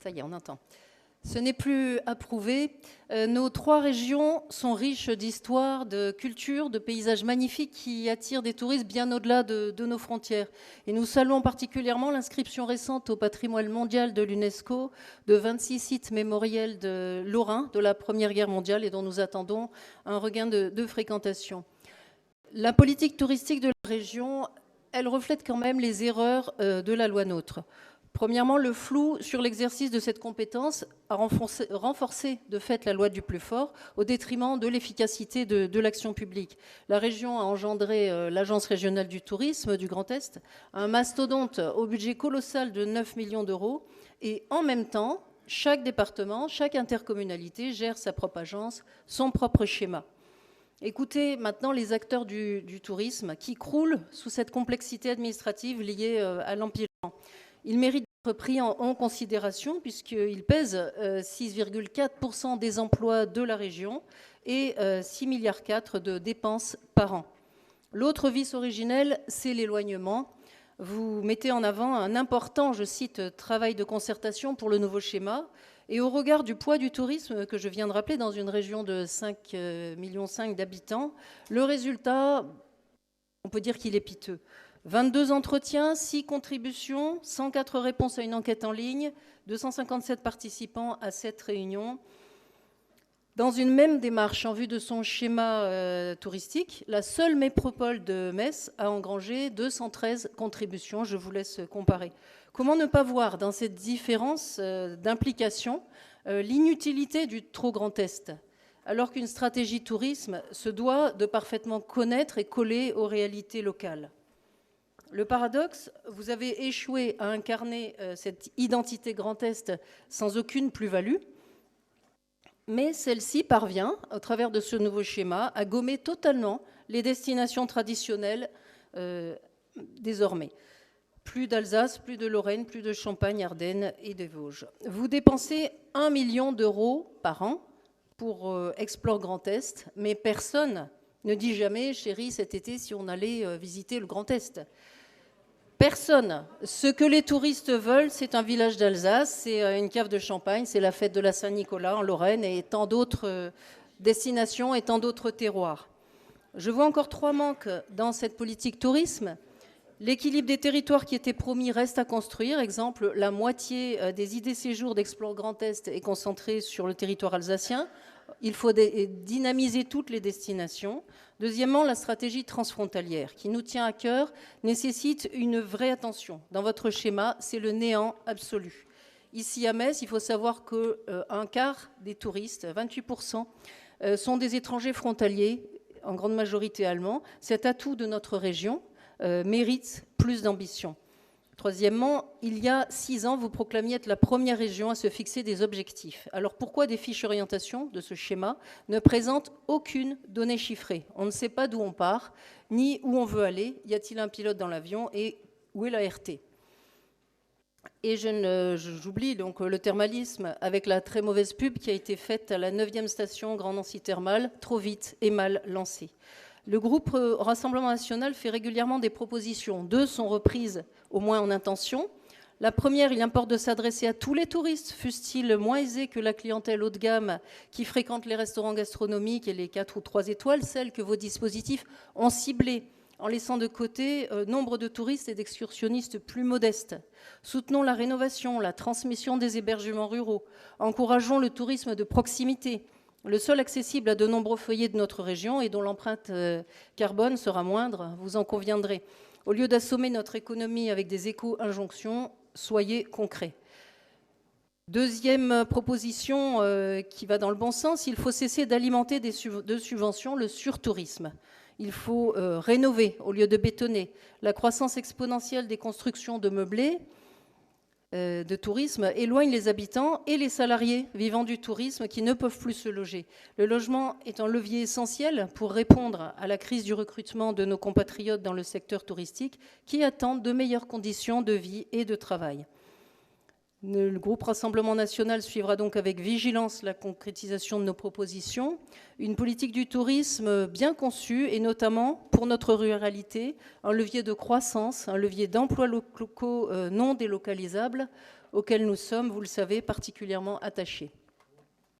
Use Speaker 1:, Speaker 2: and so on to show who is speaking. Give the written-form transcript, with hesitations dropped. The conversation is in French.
Speaker 1: Ça y est, on entend. Ce n'est plus approuvé. Nos trois régions sont riches d'histoire, de culture, de paysages magnifiques qui attirent des touristes bien au-delà de nos frontières. Et nous saluons particulièrement l'inscription récente au patrimoine mondial de l'UNESCO de 26 sites mémoriels lorrains de la Première Guerre mondiale et dont nous attendons un regain de fréquentation. La politique touristique de la région, elle reflète quand même les erreurs de la loi NOTRe. Premièrement, le flou sur l'exercice de cette compétence a renforcé de fait la loi du plus fort au détriment de l'efficacité de l'action publique. La région a engendré l'Agence régionale du tourisme du Grand Est, un mastodonte au budget colossal de 9 millions d'euros, et en même temps, chaque département, chaque intercommunalité gère sa propre agence, son propre schéma. Écoutez maintenant les acteurs du tourisme qui croulent sous cette complexité administrative liée à l'empilement. Ils méritent d'être pris en considération puisqu'ils pèsent 6,4% des emplois de la région et 6,4 milliards de dépenses par an. L'autre vice originel, c'est l'éloignement. Vous mettez en avant un important, je cite, travail de concertation pour le nouveau schéma. Et au regard du poids du tourisme que je viens de rappeler dans une région de 5,5 millions d'habitants, le résultat, on peut dire qu'il est piteux. 22 entretiens, 6 contributions, 104 réponses à une enquête en ligne, 257 participants à 7 réunions. Dans une même démarche en vue de son schéma touristique, la seule métropole de Metz a engrangé 213 contributions. Je vous laisse comparer. Comment ne pas voir dans cette différence d'implication l'inutilité du trop Grand Est, alors qu'une stratégie tourisme se doit de parfaitement connaître et coller aux réalités locales? Le paradoxe, vous avez échoué à incarner cette identité Grand Est sans aucune plus-value, mais celle-ci parvient, au travers de ce nouveau schéma, à gommer totalement les destinations traditionnelles désormais. Plus d'Alsace, plus de Lorraine, plus de Champagne, Ardennes et des Vosges. Vous dépensez 1 million d'euros par an pour Explore Grand Est, mais personne ne dit jamais, chérie, cet été, si on allait visiter le Grand Est. Personne. Ce que les touristes veulent, c'est un village d'Alsace, c'est une cave de champagne, c'est la fête de la Saint-Nicolas en Lorraine et tant d'autres destinations et tant d'autres terroirs. Je vois encore 3 manques dans cette politique tourisme. L'équilibre des territoires qui était promis reste à construire. Exemple, la moitié des idées séjours d'Explore Grand Est est concentrée sur le territoire alsacien. Il faut dynamiser toutes les destinations. Deuxièmement, la stratégie transfrontalière qui nous tient à cœur nécessite une vraie attention. Dans votre schéma, c'est le néant absolu. Ici à Metz, il faut savoir qu'un quart des touristes, 28%, sont des étrangers frontaliers, en grande majorité allemands. Cet atout de notre région mérite plus d'ambition. Troisièmement, il y a 6 ans, vous proclamiez être la première région à se fixer des objectifs. Alors pourquoi des fiches orientation de ce schéma ne présentent aucune donnée chiffrée? On ne sait pas d'où on part, ni où on veut aller. Y a-t-il un pilote dans l'avion et où est la RT? Et j'oublie donc le thermalisme avec la très mauvaise pub qui a été faite à la 9e station Grand Nancy Thermal, trop vite et mal lancée. Le groupe Rassemblement National fait régulièrement des propositions. 2 sont reprises, au moins en intention. La première, il importe de s'adresser à tous les touristes, fussent-ils moins aisés que la clientèle haut de gamme qui fréquente les restaurants gastronomiques et les 4 ou 3 étoiles, celles que vos dispositifs ont ciblées, en laissant de côté nombre de touristes et d'excursionnistes plus modestes. Soutenons la rénovation, la transmission des hébergements ruraux. Encourageons le tourisme de proximité, le seul accessible à de nombreux foyers de notre région et dont l'empreinte carbone sera moindre, vous en conviendrez. Au lieu d'assommer notre économie avec des éco-injonctions, soyez concrets. Deuxième proposition qui va dans le bon sens, il faut cesser d'alimenter de subventions le surtourisme. Il faut rénover au lieu de bétonner. La croissance exponentielle des constructions de meublés de tourisme éloigne les habitants et les salariés vivant du tourisme qui ne peuvent plus se loger. Le logement est un levier essentiel pour répondre à la crise du recrutement de nos compatriotes dans le secteur touristique qui attendent de meilleures conditions de vie et de travail. Le groupe Rassemblement national suivra donc avec vigilance la concrétisation de nos propositions. Une politique du tourisme bien conçue et notamment pour notre ruralité, un levier de croissance, un levier d'emplois locaux non délocalisables auquel nous sommes, vous le savez, particulièrement attachés.